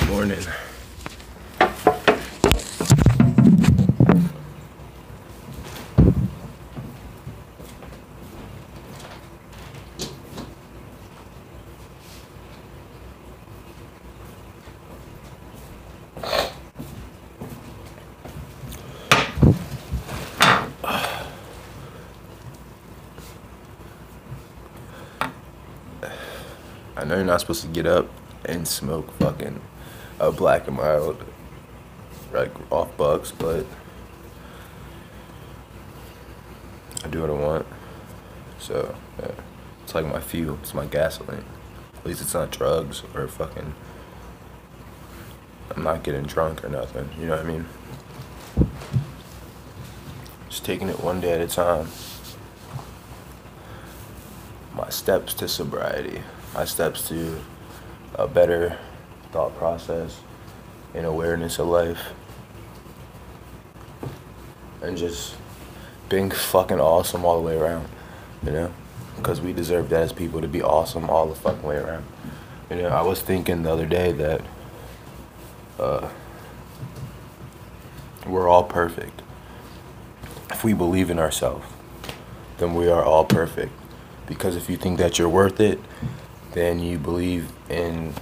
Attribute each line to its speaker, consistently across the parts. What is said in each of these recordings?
Speaker 1: Morning. I know you're not supposed to get up and smoke fucking a black and mild, like off bucks, but I do what I want. So yeah, it's like my fuel. It's my gasoline. At least it's not drugs or fucking. I'm not getting drunk or nothing. You know what I mean? Just taking it one day at a time. My steps to sobriety. My steps to a better thought process and awareness of life. And just being fucking awesome all the way around, you know? Because we deserve that as people, to be awesome all the fucking way around. You know, I was thinking the other day that we're all perfect. If we believe in ourselves, then we are all perfect. Because if you think that you're worth it, then you believe in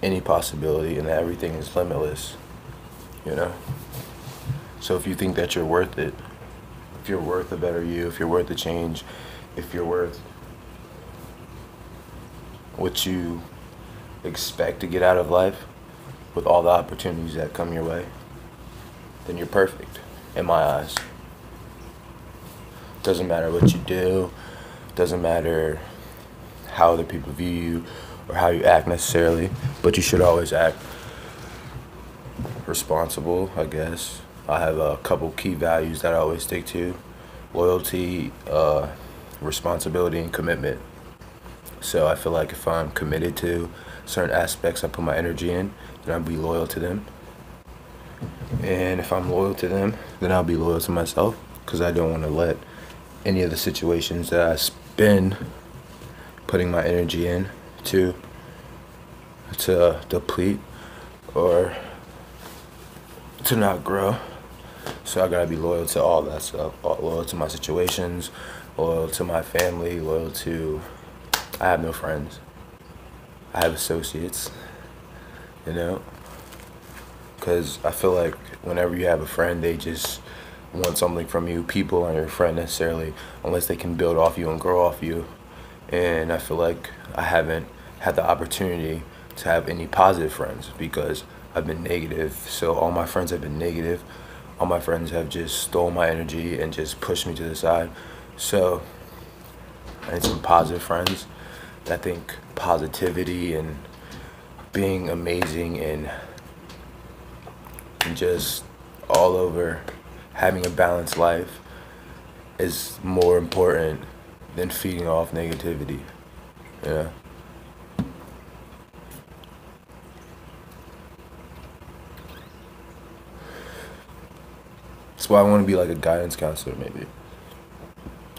Speaker 1: any possibility and that everything is limitless, you know? So if you think that you're worth it, if you're worth a better you, if you're worth a change, if you're worth what you expect to get out of life with all the opportunities that come your way, then you're perfect in my eyes. Doesn't matter what you do, doesn't matter how other people view you or how you act necessarily, but you should always act responsible, I guess. I have a couple key values that I always stick to: loyalty, responsibility, and commitment. So I feel like if I'm committed to certain aspects I put my energy in, then I'll be loyal to them. And if I'm loyal to them, then I'll be loyal to myself, because I don't want to let any of the situations that I spend putting my energy in to deplete or to not grow. So I gotta be loyal to all that stuff, loyal to my situations, loyal to my family, loyal to, I have no friends. I have associates, you know? Because I feel like whenever you have a friend, they just want something from you. People aren't your friend necessarily unless they can build off you and grow off you. And I feel like I haven't had the opportunity to have any positive friends because I've been negative. So all my friends have been negative. All my friends have just stole my energy and just pushed me to the side. So I need some positive friends. I think positivity and being amazing and just all over having a balanced life is more important than feeding off negativity, you know? That's why I want to be like a guidance counselor, maybe.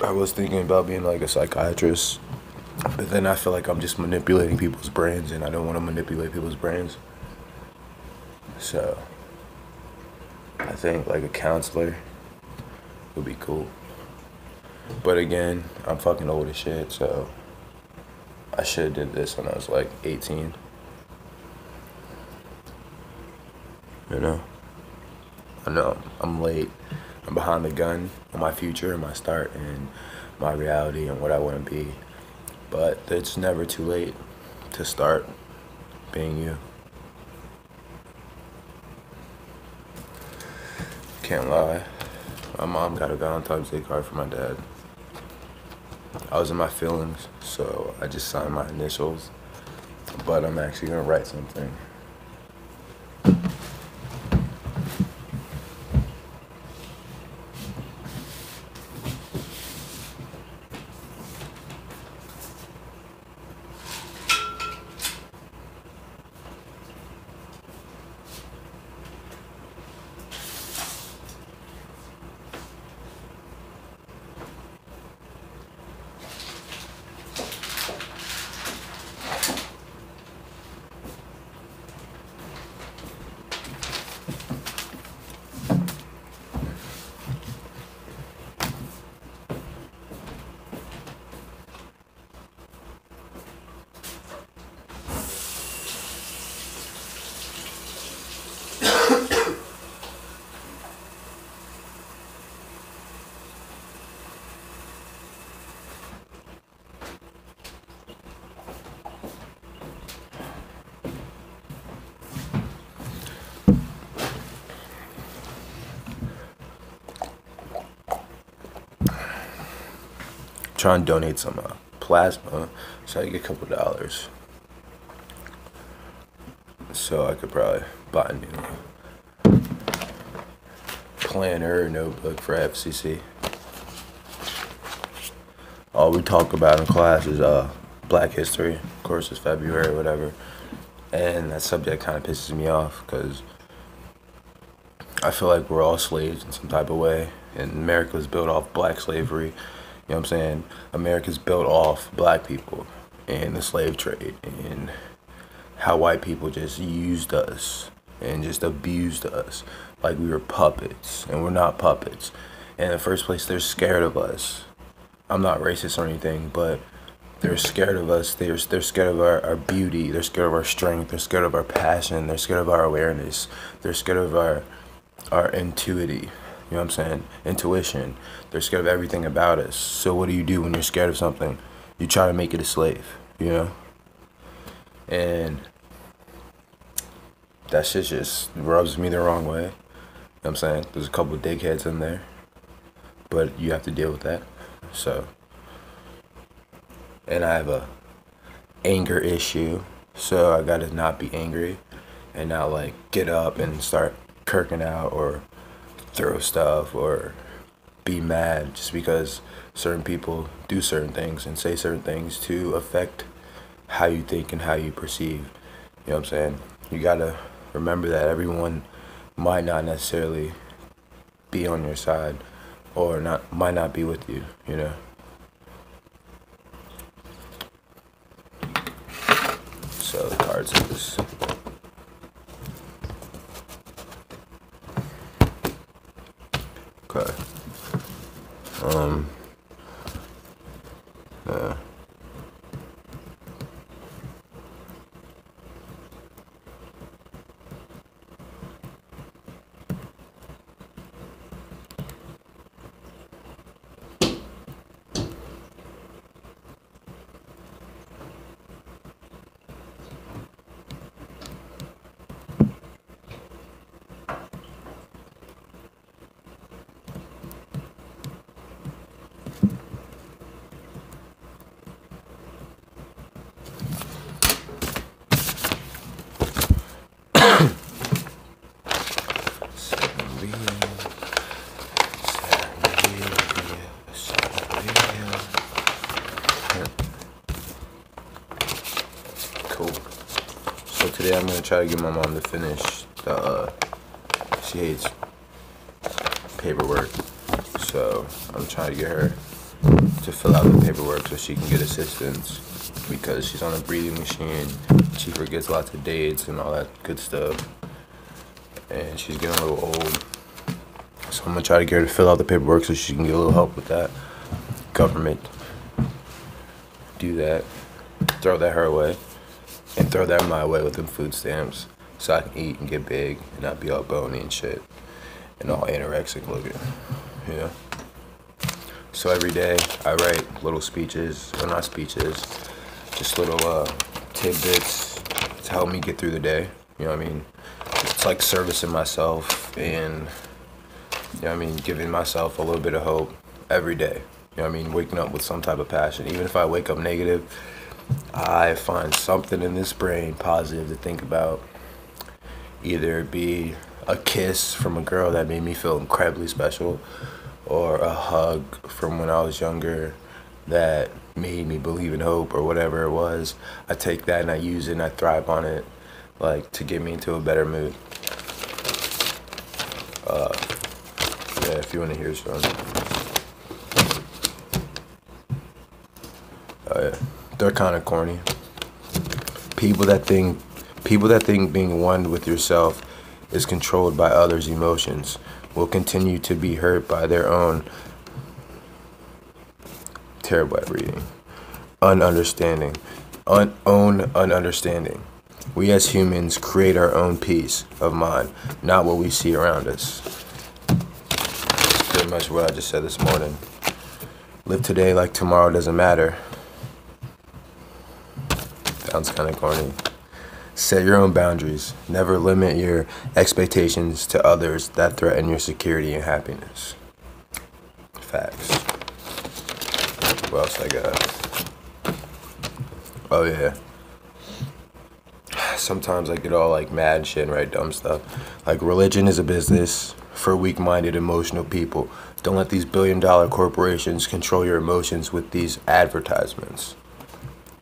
Speaker 1: I was thinking about being like a psychiatrist, but then I feel like I'm just manipulating people's brains, and I don't want to manipulate people's brains. So I think like a counselor would be cool. But again, I'm fucking old as shit, so I should have did this when I was like 18. You know? I know I'm late. I'm behind the gun on my future and my start and my reality and what I want to be. But it's never too late to start being you. Can't lie. My mom got a Valentine's Day card for my dad. I was in my feelings, so I just signed my initials. But I'm actually gonna write something. try and donate some plasma so I can get a couple dollars. So I could probably buy a new planner or notebook for FCC. All we talk about in class is Black History. Of course, it's February or whatever. And that subject kind of pisses me off because I feel like we're all slaves in some type of way. And America was built off black slavery. You know what I'm saying? America's built off black people and the slave trade and how white people just used us and just abused us like we were puppets, and we're not puppets. And in the first place, they're scared of us. I'm not racist or anything, but they're scared of us. They're scared of our beauty. They're scared of our strength. They're scared of our passion. They're scared of our awareness. They're scared of our intuity. You know what I'm saying? Intuition. They're scared of everything about us. So what do you do when you're scared of something? You try to make it a slave, you know? And that shit just rubs me the wrong way. You know what I'm saying? There's a couple of dickheads in there, but you have to deal with that. So, and I have a anger issue, so I gotta not be angry and not like get up and start kirking out or throw stuff or be mad just because certain people do certain things and say certain things to affect how you think and how you perceive. You know what I'm saying? You gotta remember that everyone might not necessarily be on your side or might not be with you, you know? So the cards of this. Okay. Yeah. Cool. So today I'm gonna try to get my mom to finish the, she hates paperwork. So I'm trying to get her to fill out the paperwork so she can get assistance because she's on a breathing machine. She forgets lots of dates and all that good stuff. And she's getting a little old. So I'm gonna try to get her to fill out the paperwork so she can get a little help with that. Government. Do that. Throw that her way. And throw that my way with them food stamps so I can eat and get big and not be all bony and shit and all anorexic looking, you know? So every day I write little speeches, or not speeches, just little tidbits to help me get through the day, you know what I mean? It's like servicing myself and, you know what I mean, giving myself a little bit of hope every day, you know what I mean? Waking up with some type of passion. Even if I wake up negative, I find something in this brain positive to think about. Either it be a kiss from a girl that made me feel incredibly special, or a hug from when I was younger that made me believe in hope, or whatever it was. I take that and I use it and I thrive on it, like to get me into a better mood. Yeah, if you want to hear some. Oh yeah. They're kind of corny. People that think being one with yourself is controlled by others' emotions will continue to be hurt by their own terrible at reading, ununderstanding. We as humans create our own peace of mind, not what we see around us. That's pretty much what I just said this morning. Live today like tomorrow doesn't matter. Sounds kind of corny. Set your own boundaries. Never limit your expectations to others that threaten your security and happiness. Facts. What else I got? Oh yeah. Sometimes I get all like mad and shit and write dumb stuff. Like, religion is a business for weak-minded, emotional people. Don't let these billion-dollar corporations control your emotions with these advertisements.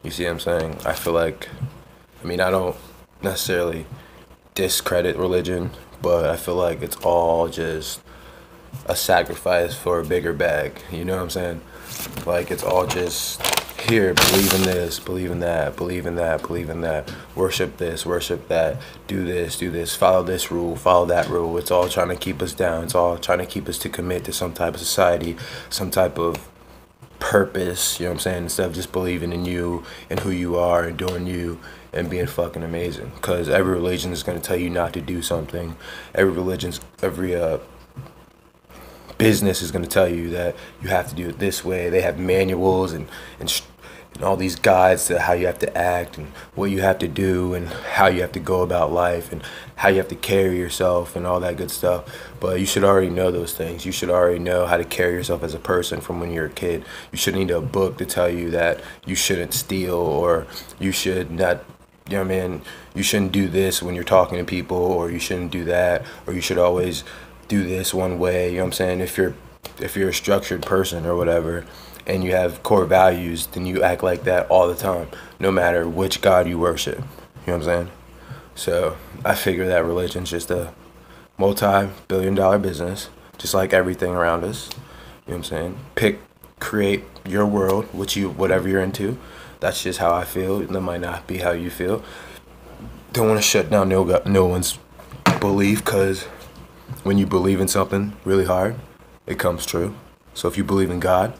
Speaker 1: You see what I'm saying? I feel like, I don't necessarily discredit religion, but I feel like it's all just a sacrifice for a bigger bag. You know what I'm saying? Like, it's all just, here, believe in this, believe in that, believe in that, believe in that, worship this, worship that, do this, follow this rule, follow that rule. It's all trying to keep us down. It's all trying to keep us to commit to some type of society, some type of purpose, you know what I'm saying? Instead of just believing in you and who you are and doing you and being fucking amazing. Because every religion is going to tell you not to do something. Every business is going to tell you that you have to do it this way. They have manuals and all these guides to how you have to act and what you have to do and how you have to go about life and how you have to carry yourself and all that good stuff. But you should already know those things. You should already know how to carry yourself as a person from when you're a kid. You shouldn't need a book to tell you that you shouldn't steal, or you should not, you know what I mean? You shouldn't do this when you're talking to people, or you shouldn't do that, or you should always do this one way. You know what I'm saying? If you're a structured person or whatever, and you have core values, then you act like that all the time, no matter which God you worship. You know what I'm saying? So I figure that religion's just a multi-billion-dollar business, just like everything around us. You know what I'm saying? Create your world, whatever you're into. That's just how I feel. That might not be how you feel. Don't want to shut down no one's belief, because when you believe in something really hard, it comes true. So if you believe in God,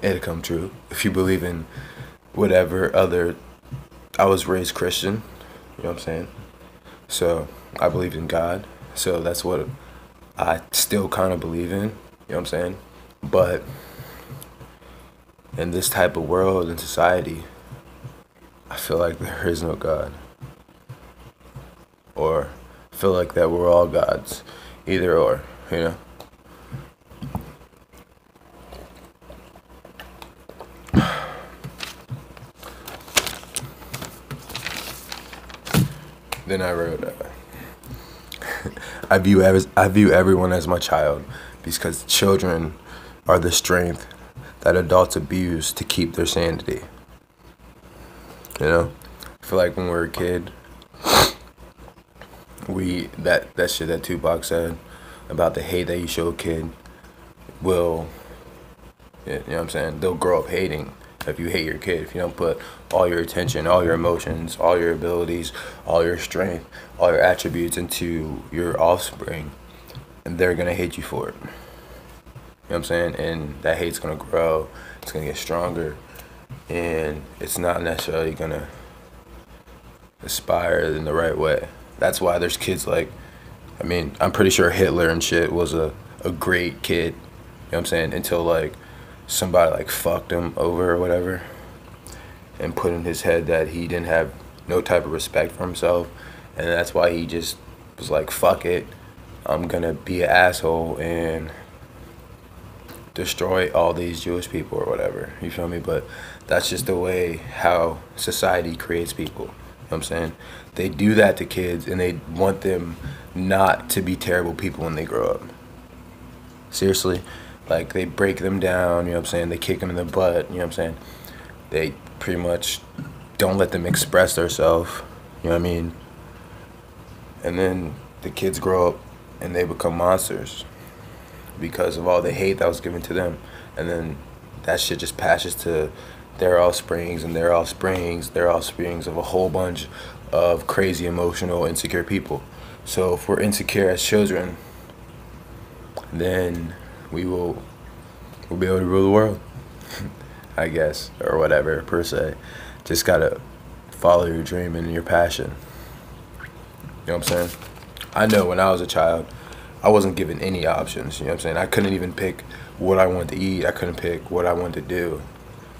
Speaker 1: it'll come true. If you believe in whatever other, I was raised Christian, you know what I'm saying? So I believe in God. So that's what I still kind of believe in, you know what I'm saying? But in this type of world and society, I feel like there is no God. Or I feel like that we're all gods. Either or, you know? Then I wrote, I view everyone as my child, because children are the strength that adults abuse to keep their sanity. You know? I feel like when we're a kid, that shit that Tupac said about the hate that you show a kid will, you know what I'm saying, they'll grow up hating. If you hate your kid, if you don't put all your attention, all your emotions, all your abilities, all your strength, all your attributes into your offspring, and they're gonna hate you for it. You know what I'm saying? And that hate's gonna grow, it's gonna get stronger, and it's not necessarily gonna aspire in the right way. That's why there's kids like, I'm pretty sure Hitler and shit was a great kid, you know what I'm saying, until like somebody like fucked him over or whatever and put in his head that he didn't have no type of respect for himself, and that's why he just was like, fuck it, I'm gonna be an asshole and destroy all these Jewish people or whatever, you feel me? But that's just the way how society creates people, you know what I'm saying? They do that to kids and they want them not to be terrible people when they grow up. Seriously. Like, they break them down, you know what I'm saying? They kick them in the butt, you know what I'm saying? They pretty much don't let them express themselves, you know what I mean? And then the kids grow up and they become monsters because of all the hate that was given to them. And then that shit just passes to their offsprings and their offsprings of a whole bunch of crazy, emotional, insecure people. So if we're insecure as children, then we'll be able to rule the world, I guess, or whatever, per se. Just gotta follow your dream and your passion. You know what I'm saying? I know when I was a child, I wasn't given any options, you know what I'm saying? I couldn't even pick what I wanted to eat. I couldn't pick what I wanted to do, you know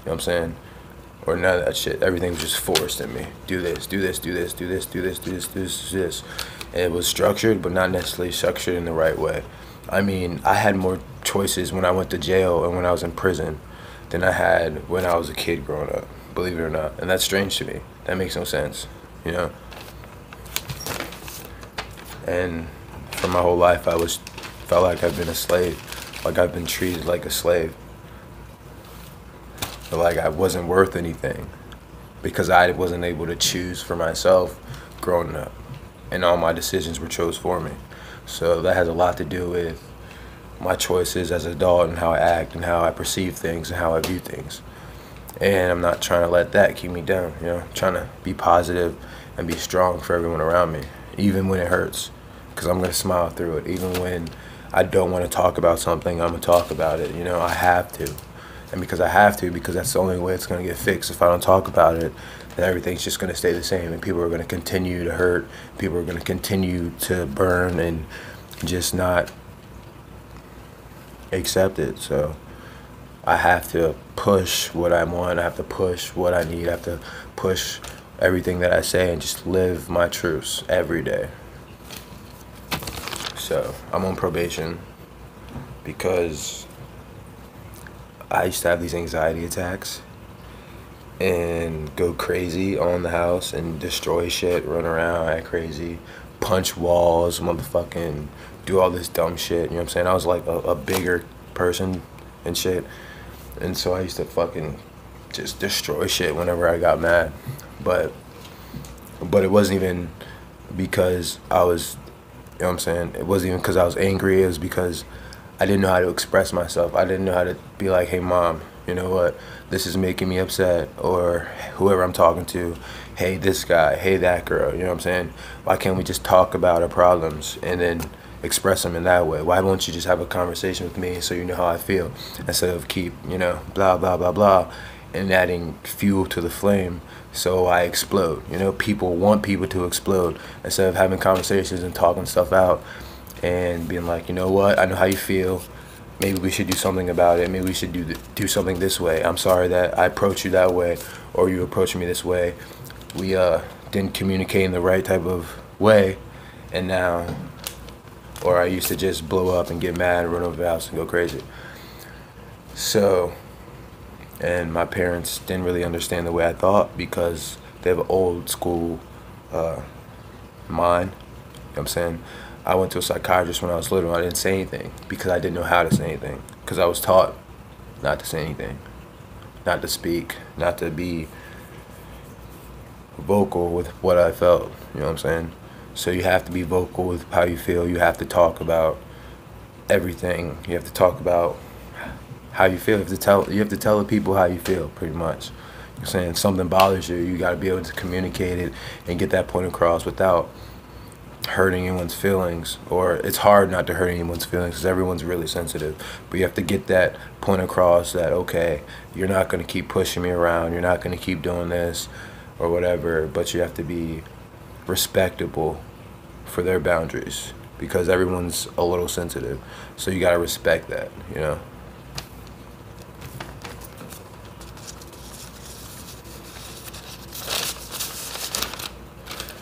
Speaker 1: what I'm saying? Or none of that shit. Everything was just forced in me. Do this, do this, do this, do this, do this, do this, do this, do this. And it was structured, but not necessarily structured in the right way. I had more choices when I went to jail and when I was in prison than I had when I was a kid growing up, believe it or not. And that's strange to me. That makes no sense, you know? And for my whole life, felt like I've been a slave, like I've been treated like a slave, but like I wasn't worth anything because I wasn't able to choose for myself growing up, and all my decisions were chose for me. So that has a lot to do with my choices as an adult and how I act and how I perceive things and how I view things. And I'm not trying to let that keep me down, you know? I'm trying to be positive and be strong for everyone around me, even when it hurts, because I'm gonna smile through it. Even when I don't want to talk about something, I'm gonna talk about it, you know? I have to. And because I have to, because that's the only way it's gonna get fixed. If I don't talk about it, then everything's just gonna stay the same, and people are gonna continue to hurt, people are gonna continue to burn and just not accept it. So I have to push what I want, I have to push what I need, I have to push everything that I say and just live my truths every day. So I'm on probation because I used to have these anxiety attacks and go crazy on the house and destroy shit, run around, act crazy, punch walls, motherfucking do all this dumb shit, you know what I'm saying? I was like a bigger person and shit. And so I used to fucking just destroy shit whenever I got mad. But it wasn't even because I was, you know what I'm saying? It wasn't even because I was angry. It was because I didn't know how to express myself. I didn't know how to be like, hey, mom, you know what? This is making me upset. Or whoever I'm talking to, hey, this guy, hey, that girl, you know what I'm saying? Why can't we just talk about our problems and then express them in that way? Why won't you just have a conversation with me so you know how I feel, instead of keep, you know, blah, blah, blah, blah, and adding fuel to the flame so I explode. You know, people want people to explode instead of having conversations and talking stuff out and being like, you know what, I know how you feel. Maybe we should do something about it. Maybe we should do something this way. I'm sorry that I approached you that way or you approached me this way. We didn't communicate in the right type of way, and now, or I used to just blow up and get mad and run over the house and go crazy. So, and my parents didn't really understand the way I thought because they have an old school mind. You know what I'm saying? I went to a psychiatrist when I was little. I didn't say anything because I didn't know how to say anything, because I was taught not to say anything, not to speak, not to be vocal with what I felt. You know what I'm saying? So you have to be vocal with how you feel. You have to talk about everything. You have to talk about how you feel. You have to tell the people how you feel, pretty much. You're saying something bothers you, you got to be able to communicate it and get that point across without hurting anyone's feelings. Or it's hard not to hurt anyone's feelings because everyone's really sensitive. But you have to get that point across that, okay, you're not going to keep pushing me around. You're not going to keep doing this or whatever. But you have to be respectable for their boundaries because everyone's a little sensitive. So you got to respect that, you know.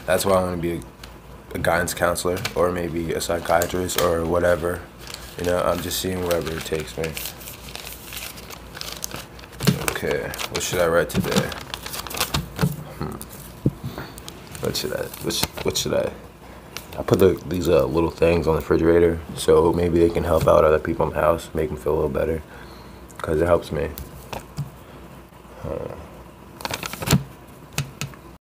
Speaker 1: That's why I want to be a guidance counselor or maybe a psychiatrist or whatever. You know, I'm just seeing wherever it takes me. Okay, what should I write today? What should I put these little things on the refrigerator so maybe they can help out other people in the house, make them feel a little better, because it helps me.